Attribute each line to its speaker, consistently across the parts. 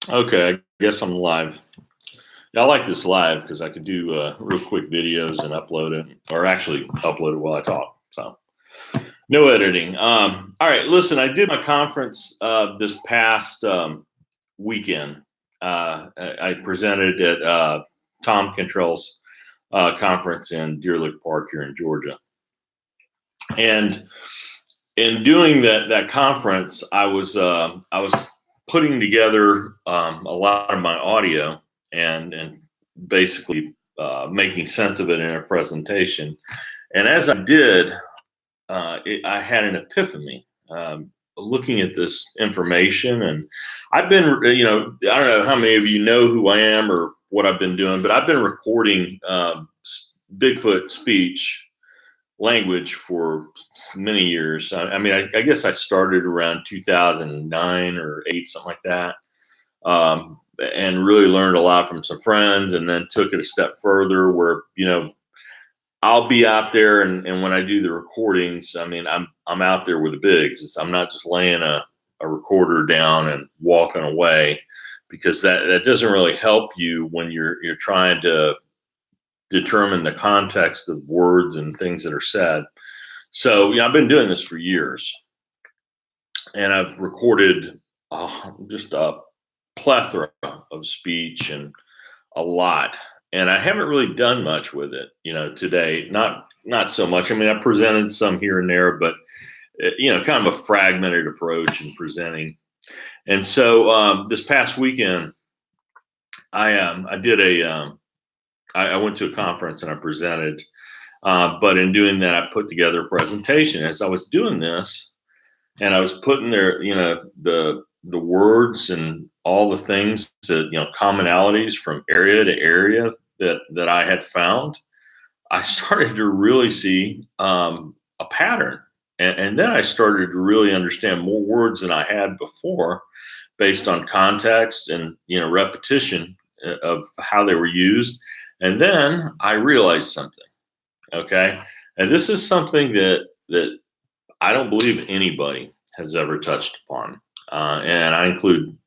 Speaker 1: Okay, I guess I'm live. Yeah, I like this live because I could do real quick videos and upload it, or actually upload it while I talk. So no editing. All right, listen, I did my conference this past weekend. I presented at Tom Cantrell's conference in Deer Lick Park here in Georgia, and in doing that conference, I was putting together a lot of my audio and basically making sense of it in a presentation. And as I did, I had an epiphany. Looking at this information, and I've been, I don't know how many of you know who I am or what I've been doing, but I've been recording Bigfoot speech language for many years. I mean, I guess I started around 2009 or eight, something like that, and really learned a lot from some friends, and then took it a step further where I'll be out there, and when I do the recordings, I mean, I'm out there with the bigs. I'm not just laying a recorder down and walking away, because that doesn't really help you when you're trying to determine the context of words and things that are said. So, I've been doing this for years, and I've recorded just a plethora of speech and a lot. And I haven't really done much with it, today. Not so much. I mean, I presented some here and there, but kind of a fragmented approach in presenting. And so this past weekend, I did I went to a conference and I presented. But in doing that, I put together a presentation. As I was doing this, and I was putting there, the words and all the things that commonalities from area to area that I had found, I started to really see a pattern, and then I started to really understand more words than I had before, based on context and repetition of how they were used. And then I realized something. Okay. And this is something that I don't believe anybody has ever touched upon. And I include,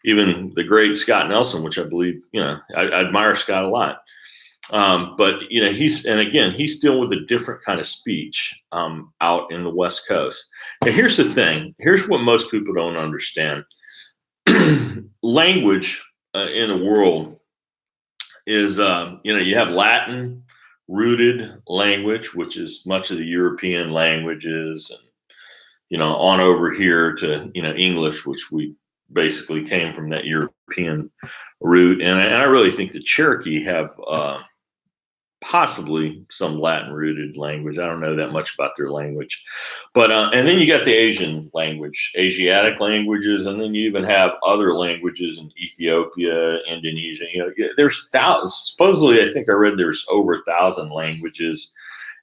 Speaker 1: even the great Scott Nelson, which I believe, I admire Scott a lot. But he's dealing with a different kind of speech out in the West Coast. And here's the thing. Here's what most people don't understand. Language in the world is, you have Latin rooted language, which is much of the European languages, and on over here to English, which we basically came from that European root. And I really think the Cherokee have possibly some Latin rooted language. I don't know that much about their language, but and then you got the Asian language, Asiatic languages, and then you even have other languages in Ethiopia, Indonesia. There's thousands. Supposedly, I think I read there's over 1,000 languages,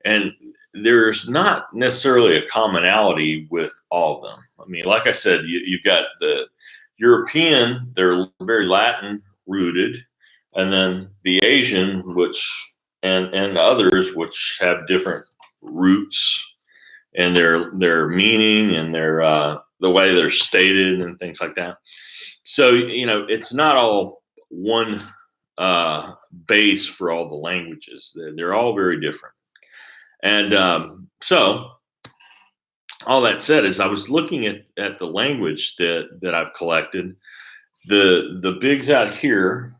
Speaker 1: and there's not necessarily a commonality with all of them. I mean, like I said, you've got the European, they're very Latin rooted, and then the Asian, which and others which have different roots and their meaning and their the way they're stated and things like that. So it's not all one base for all the languages. They're all very different. And so all that said, is I was looking at the language that I've collected. The bigs out here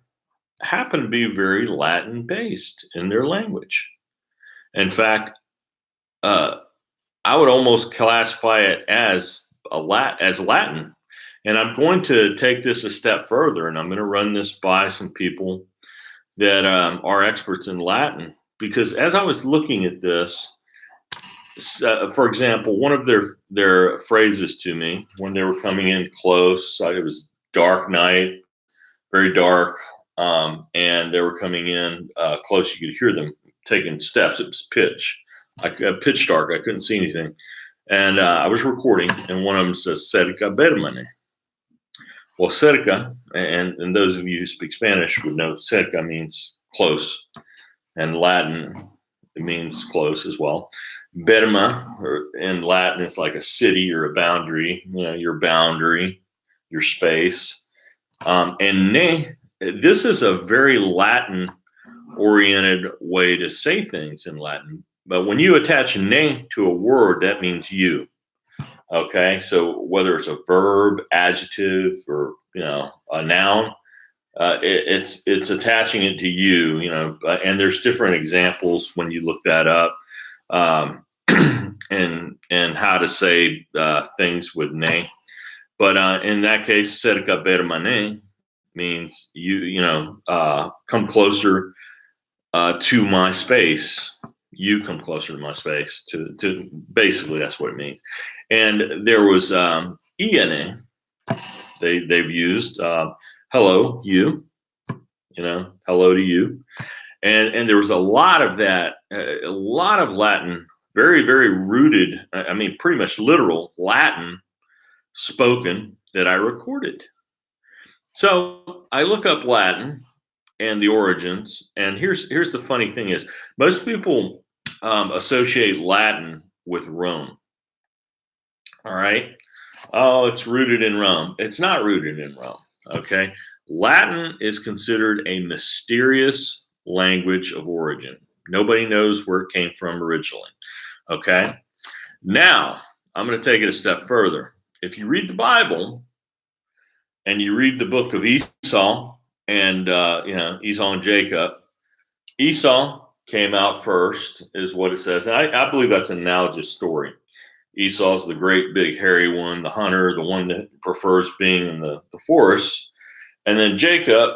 Speaker 1: happen to be very Latin based in their language. In fact, I would almost classify it as Latin. And I'm going to take this a step further, and I'm going to run this by some people that are experts in Latin, because as I was looking at this, for example, one of their phrases to me when they were coming in close, it was dark night, very dark. And they were coming in close. You could hear them taking steps. It was pitch dark. I couldn't see anything. And I was recording, and one of them says, "Cerca vermane." Well, cerca, and those of you who speak Spanish would know cerca means close, and Latin, it means close as well. Berma, or in Latin, it's like a city or a boundary, your boundary, your space. And ne, this is a very Latin oriented way to say things in Latin. But when you attach ne to a word, that means you. Okay, so whether it's a verb, adjective, or a noun, it's attaching it to you. And there's different examples when you look that up, and how to say things with ne. But in that case, cerca per mane means come closer to my space. You come closer to my space. To basically, that's what it means. And there was iene. They've used hello, you. Hello to you. And there was a lot of that, a lot of Latin, very, very rooted. I mean, pretty much literal Latin spoken that I recorded. So I look up Latin and the origins, and here's the funny thing is most people associate Latin with Rome. All right. Oh, it's rooted in Rome. It's not rooted in Rome. Okay. Latin is considered a mysterious language of origin. Nobody knows where it came from originally. Okay. Now I'm going to take it a step further. If you read the Bible and you read the book of Esau and Esau and Jacob, Esau came out first, is what it says. And I believe that's an analogous story. Esau's the great big hairy one, the hunter, the one that prefers being in the forest. And then Jacob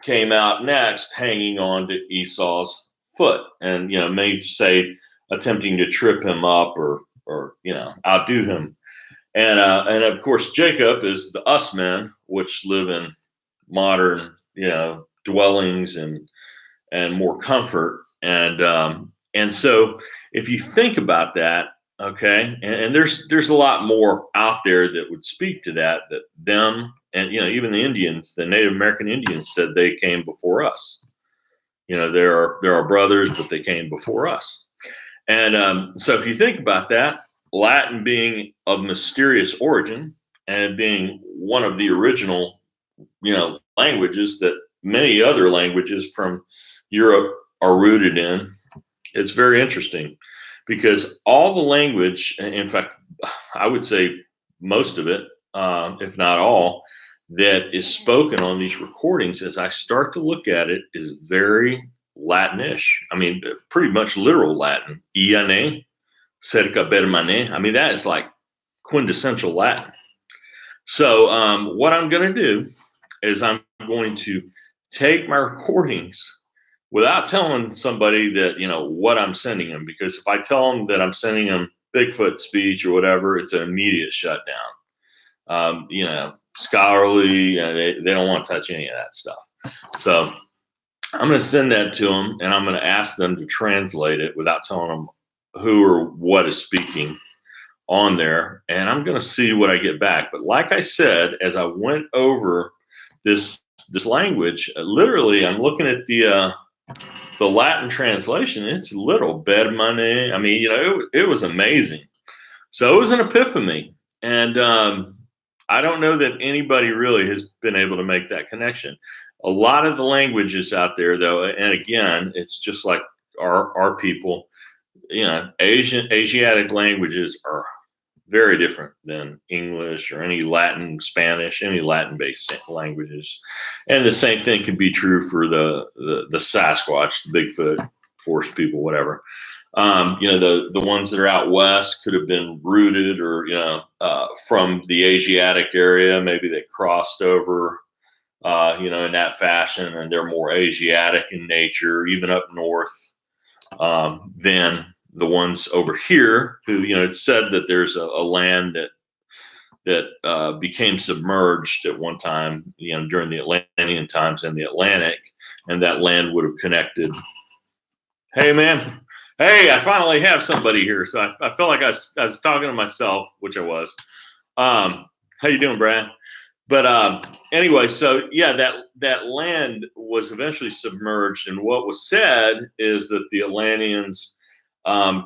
Speaker 1: came out next, hanging on to Esau's foot. And, many say attempting to trip him up or outdo him. And of course, Jacob is the us men, which live in modern, dwellings and more comfort. And so if you think about that, okay, and there's a lot more out there that would speak to that them and even the Indians, the Native American Indians, said they came before us. There are brothers, but they came before us. And so if you think about that, Latin being of mysterious origin and being one of the original, languages that many other languages from Europe are rooted in, it's very interesting because all the language, in fact, I would say most of it, if not all, that is spoken on these recordings, as I start to look at it, is very Latinish. I mean, pretty much literal Latin. Iane, cerca per mane. I mean, that is like quintessential Latin. So what I'm going to do is I'm going to take my recordings without telling somebody that, what I'm sending them, because if I tell them that I'm sending them Bigfoot speech or whatever, it's an immediate shutdown. Scholarly, they don't want to touch any of that stuff. So I'm going to send that to them, and I'm going to ask them to translate it without telling them who or what is speaking on there, and I'm going to see what I get back. But like I said, as I went over this language, literally, I'm looking at the Latin translation. It's little bed money. I mean, it was amazing. So it was an epiphany, and I don't know that anybody really has been able to make that connection. A lot of the languages out there, though, and again, it's just like our people. Asiatic languages are very different than English or any Latin, Spanish, any Latin-based languages. And the same thing can be true for the Sasquatch, the Bigfoot, forest people, whatever. The ones that are out west could have been rooted or, from the Asiatic area. Maybe they crossed over, in that fashion, and they're more Asiatic in nature, even up north, than the ones over here who, it's said that there's a land that became submerged at one time, during the Atlantean times in the Atlantic, and that land would have connected. Hey, man. Hey, I finally have somebody here. So I felt like I was talking to myself, which I was. How you doing, Brad? But anyway, so yeah, that land was eventually submerged, and what was said is that the Atlanteans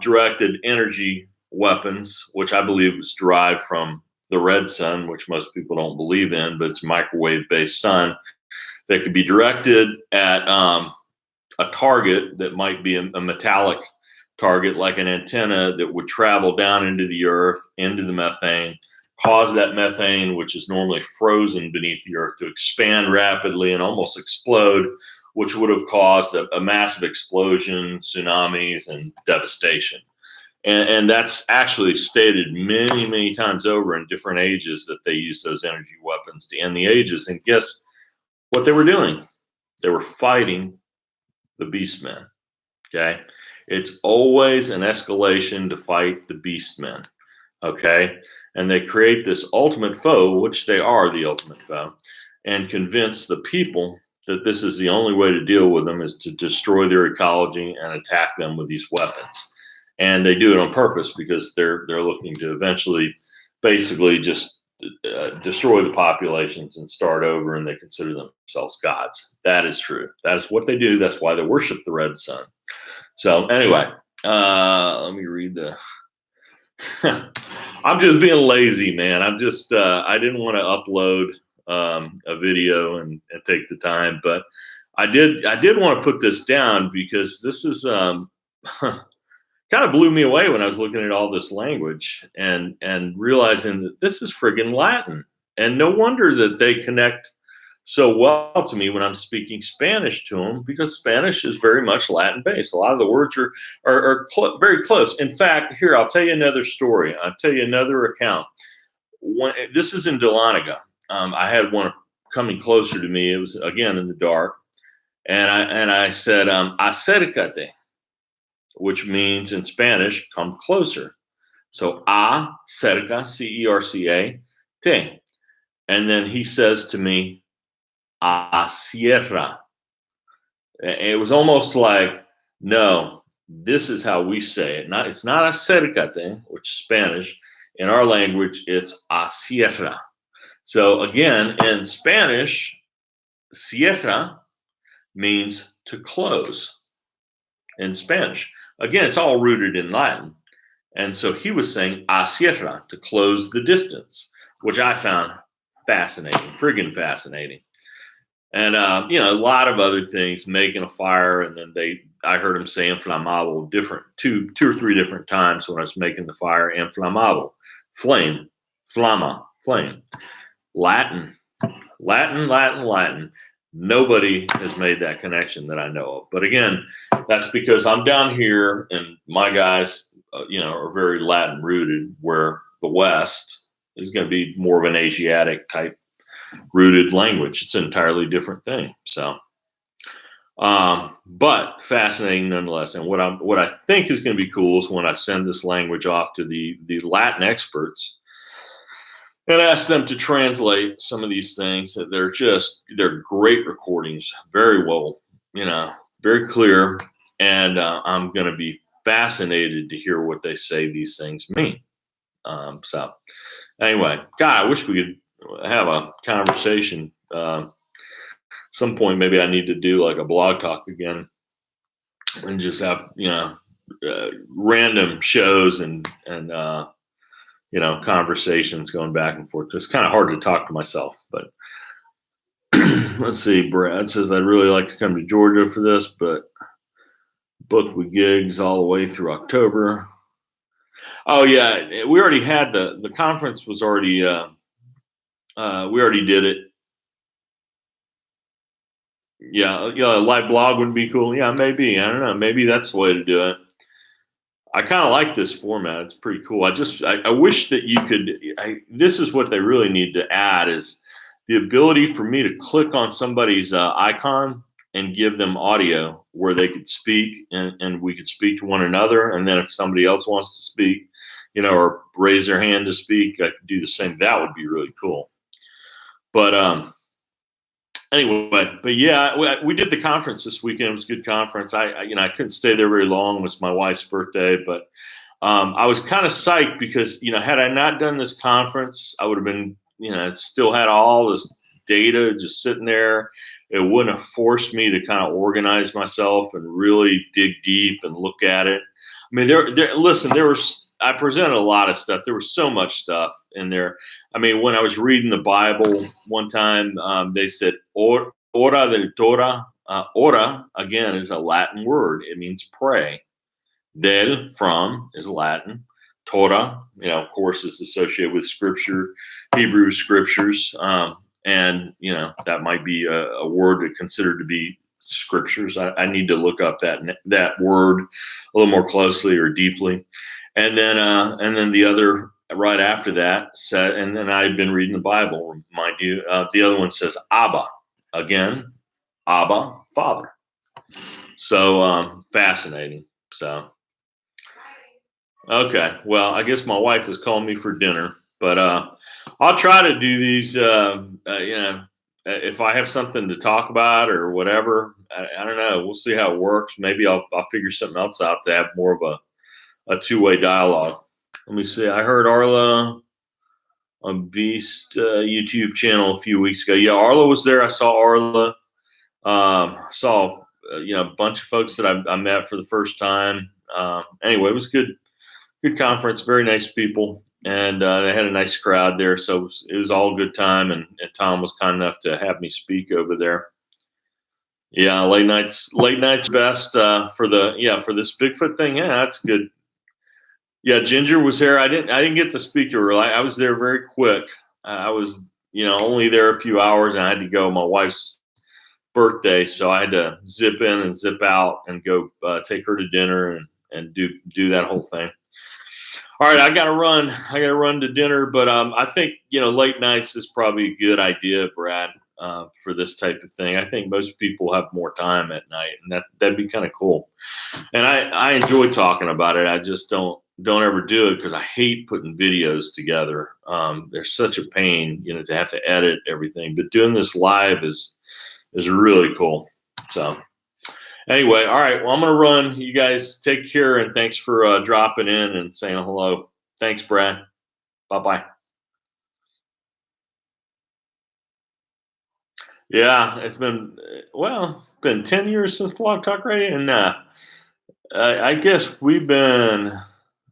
Speaker 1: directed energy weapons, which I believe was derived from the red sun, which most people don't believe in, but it's a microwave-based sun that could be directed at a target that might be a metallic target, like an antenna that would travel down into the earth, into the methane, cause that methane, which is normally frozen beneath the earth, to expand rapidly and almost explode, which would have caused a massive explosion, tsunamis, and devastation. And that's actually stated many, many times over in different ages that they use those energy weapons to end the ages. And guess what they were doing? They were fighting the beastmen. Okay. It's always an escalation to fight the beastmen. Okay. And they create this ultimate foe, which they are the ultimate foe, and convince the people that this is the only way to deal with them is to destroy their ecology and attack them with these weapons. And they do it on purpose because they're looking to eventually basically just destroy the populations and start over, and they consider themselves gods. That is true. That is what they do. That's why they worship the red sun. So anyway, let me read the I'm just being lazy, man. I'm just I didn't want to upload a video and take the time, but I did want to put this down because this is kind of blew me away when I was looking at all this language and realizing that this is friggin' Latin. And no wonder that they connect so well to me when I'm speaking Spanish to them, because Spanish is very much Latin based. A lot of the words are very close. In fact, here, I'll tell you another story. I'll tell you another account. This is in Dahlonega. I had one coming closer to me. It was, again, in the dark. And I said, acércate, which means in Spanish, come closer. So, cerca, C-E-R-C-A, te. And then he says to me, a sierra. It was almost like, no, this is how we say it. It's not acércate, which is Spanish. In our language, it's a sierra. So again, in Spanish, sierra means to close in Spanish. Again, it's all rooted in Latin. And so he was saying a sierra, to close the distance, which I found fascinating, friggin' fascinating. And, a lot of other things, making a fire. And then I heard him say inflamable two or three different times when I was making the fire. Inflamable, flame, flama, flame. Latin. Nobody has made that connection that I know of. But again, that's because I'm down here and my guys, are very Latin rooted, where the West is going to be more of an Asiatic type rooted language. It's an entirely different thing. So, but fascinating nonetheless. And what I think is going to be cool is when I send this language off to the Latin experts and ask them to translate some of these things. That they're great recordings, very well, very clear. And I'm going to be fascinated to hear what they say these things mean. So anyway, God, I wish we could have a conversation. Some point, maybe I need to do like a blog talk again and just have, random shows and conversations going back and forth. It's kind of hard to talk to myself, but let's see. Brad says, I'd really like to come to Georgia for this, but booked with gigs all the way through October. Oh yeah. We already had the conference was already, we already did it. Yeah. A live blog would be cool. Yeah, maybe. I don't know. Maybe that's the way to do it. I kind of like this format. It's pretty cool. I wish that you could, this is what they really need to add, is the ability for me to click on somebody's icon and give them audio where they could speak and we could speak to one another. And then if somebody else wants to speak, or raise their hand to speak, I could do the same. That would be really cool. But anyway, but yeah, we did the conference this weekend. It was a good conference. I couldn't stay there very long. It was my wife's birthday, but I was kind of psyched because, had I not done this conference, I would have been, still had all this data just sitting there. It wouldn't have forced me to kind of organize myself and really dig deep and look at it. I mean, listen, there was, I presented a lot of stuff. There was so much stuff in there. I mean, when I was reading the Bible one time, they said "ora del Torah." Ora again is a Latin word. It means pray. Del from is Latin. Torah, of course, is associated with Scripture, Hebrew Scriptures, and that might be a word to consider to be Scriptures. I need to look up that word a little more closely or deeply, and then the other right after that said, and then I've been reading the Bible. Mind you, the other one says Abba again, Abba, Father. So fascinating. So. Okay, well, I guess my wife is calling me for dinner, but I'll try to do these. If I have something to talk about or whatever, I don't know. We'll see how it works. Maybe I'll figure something else out to have more of a two-way dialogue. Let me see. I heard Arla on Beast YouTube channel a few weeks ago. Yeah, Arla was there. I saw Arla. Saw a bunch of folks that I met for the first time. Anyway, it was good. Good conference, very nice people, and they had a nice crowd there, so it was all good time. And Tom was kind enough to have me speak over there. Yeah, late nights best for this Bigfoot thing. Yeah, that's good. Yeah, Ginger was there. I didn't get to speak to her. I was there very quick. I was only there a few hours, and I had to go. My wife's birthday, so I had to zip in and zip out and go take her to dinner and do that whole thing. All right, I got to run. I got to run to dinner, but I think late nights is probably a good idea, Brad, for this type of thing. I think most people have more time at night, and that'd be kind of cool. And I enjoy talking about it. I just don't ever do it because I hate putting videos together. They're such a pain, to have to edit everything. But doing this live is really cool. So. Anyway, all right. Well, I'm going to run. You guys take care, and thanks for dropping in and saying hello. Thanks, Brad. Bye-bye. Yeah, it's been 10 years since Blog Talk Radio, and I guess we've been.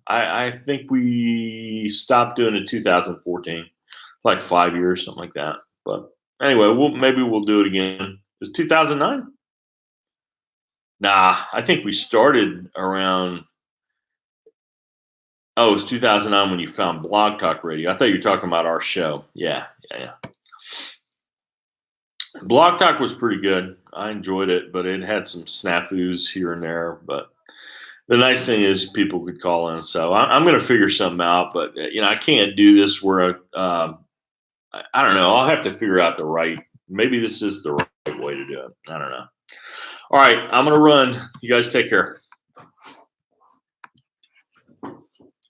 Speaker 1: I think we stopped doing it in 2014, like 5 years, something like that. But anyway, maybe we'll do it again. It's 2009. Nah, I think we started around. Oh, it's 2009 when you found Blog Talk Radio. I thought you were talking about our show. Yeah. Blog Talk was pretty good. I enjoyed it, but it had some snafus here and there. But the nice thing is people could call in. So I'm going to figure something out. But I can't do this where I don't know. I'll have to figure out maybe this is the right way to do it. I don't know. All right, I'm going to run. You guys take care.